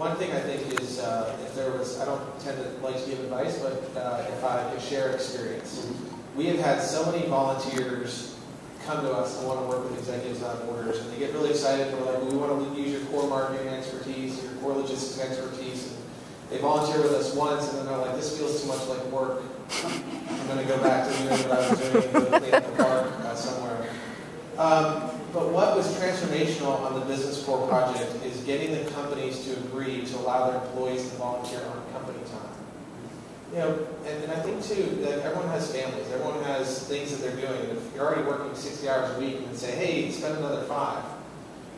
one thing I think is if there was, I don't tend to like to give advice, but if I could share experience. We have had so many volunteers come to us and want to work with executives on orders, and they get really excited. We're like, well, we want to use your core marketing expertise, your core logistics expertise. And they volunteer with us once, and then they're like, this feels too much like work. I'm going to go back to doing what I was doing and go clean up the park somewhere. But what was transformational on the Business Core project is getting the companies to agree to allow their employees to volunteer on company time. You know, and I think too that everyone has families, everyone has things that they're doing. And if you're already working 60 hours a week, you can say, hey, spend another 5.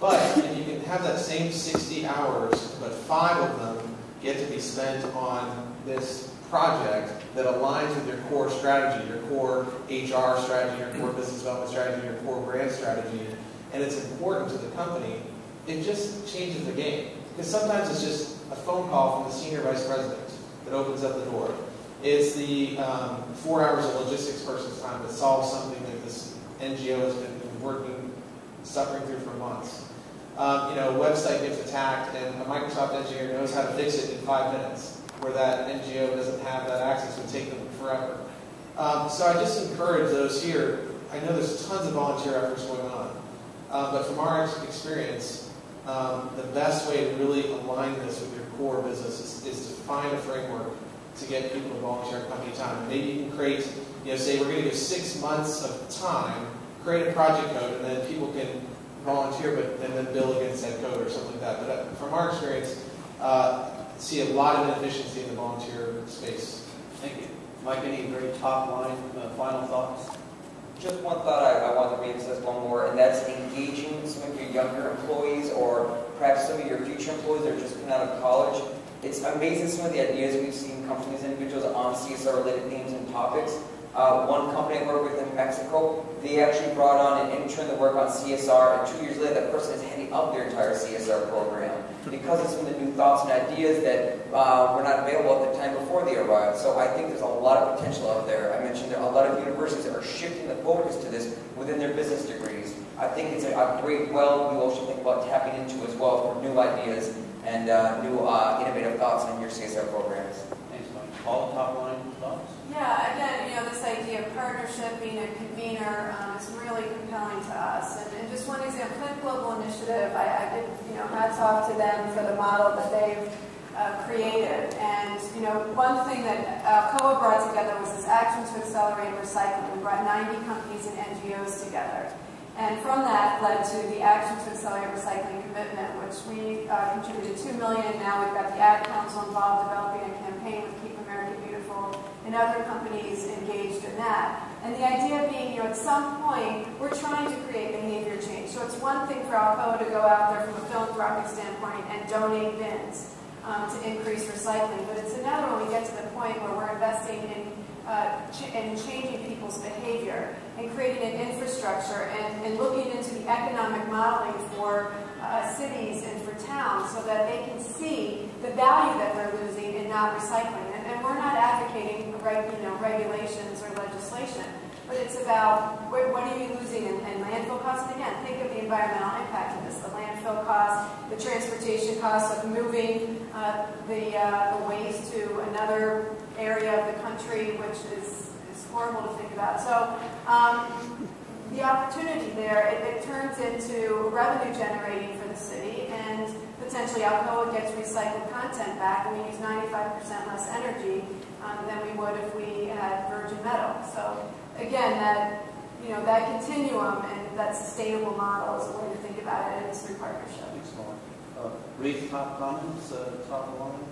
But if you can have that same 60 hours, but 5 of them get to be spent on this project that aligns with your core strategy, your core HR strategy, your core business development strategy, your core brand strategy, and it's important to the company, it just changes the game. Because sometimes it's just a phone call from the senior vice president that opens up the door. It's the 4 hours of logistics person's time that solves something that this NGO has been working, suffering through for months. You know, a website gets attacked and a Microsoft engineer knows how to fix it in 5 minutes, where that NGO doesn't have that access. It would take them forever. So I just encourage those here. I know there's tons of volunteer efforts going on. But from our experience, the best way to really align this with your core business is to find a framework to get people to volunteer on company time. Maybe you can create, you know, say we're going to give 6 months of time, create a project code, and then people can volunteer, and then bill against that code or something like that. But from our experience, see a lot of inefficiency in the volunteer space. Thank you. Mike, any very top line final thoughts? Just one thought I want to re-emphasize one more, and that's engaging some of your younger employees or perhaps some of your future employees that are just coming out of college. It's amazing some of the ideas we've seen come from these individuals on CSR-related themes and topics. One company I work with in Mexico, they actually brought on an intern to work on CSR, and 2 years later that person is heading up their entire CSR program because of some of the new thoughts and ideas that were not available at the time before they arrived. So I think there's a lot of potential out there. I mentioned there are a lot of universities that are shifting the focus to this within their business degrees. I think it's a great well we all should think about tapping into as well for new ideas and new innovative thoughts on your CSR programs. Thanks, Mike. All top line thoughts? Yeah, again, you know, this idea of partnership, being a convener, is really compelling to us. And just one example, Flint Global Initiative, I give, you know, hats off to them for the model that they've created. And, you know, one thing that Alcoa brought together was this action to accelerate recycling. We brought 90 companies and NGOs together. And from that led to the Action to Accelerate Recycling commitment, which we contributed $2 million. Now we've got the Ad Council involved developing a campaign with Keep America Beautiful and other companies engaged in that. And the idea being, you know, at some point, we're trying to create behavior change. So it's one thing for Alcoa to go out there from a philanthropic standpoint and donate bins to increase recycling. But it's another when we get to the point where we're investing in changing people's behavior and creating an infrastructure and looking into the economic modeling for cities and for towns so that they can see the value that they're losing in not recycling. And we're not advocating regulations or legislation, but it's about what are you losing in landfill costs. And again, think of the environmental impact of this, the landfill costs, the transportation costs of moving the waste to another area of the country, which is horrible to think about. So the opportunity there, it turns into revenue generating for the city, and potentially Alcoa gets recycled content back, and we use 95% less energy than we would if we had virgin metal. So again, that continuum and that sustainable model is a way to think about it, and it's through partnership. Thanks, Lauren. Brief top comments, top line.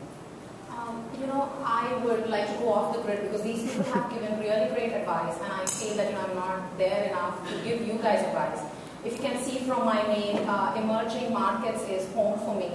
You know, I would like to go off the grid because these people have given really great advice, and I feel that, you know, I'm not there enough to give you guys advice. If you can see from my name, emerging markets is home for me.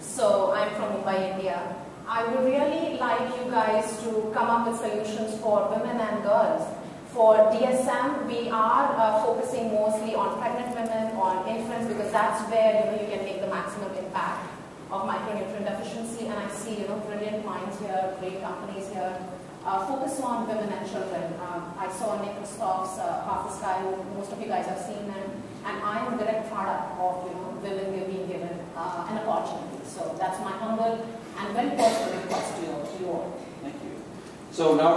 So I'm from Mumbai, India. I would really like you guys to come up with solutions for women and girls. For DSM, we are focusing mostly on pregnant women, on infants, because that's where, you can make the maximum impact of micronutrient deficiency. And I see, brilliant minds here, great companies here. Focus on women and children. I saw Nick Rostov's Half the Sky, most of you guys have seen them. And I am a direct product of, women being given an opportunity. So that's my humble humble and very personal request to you all. Thank you. So now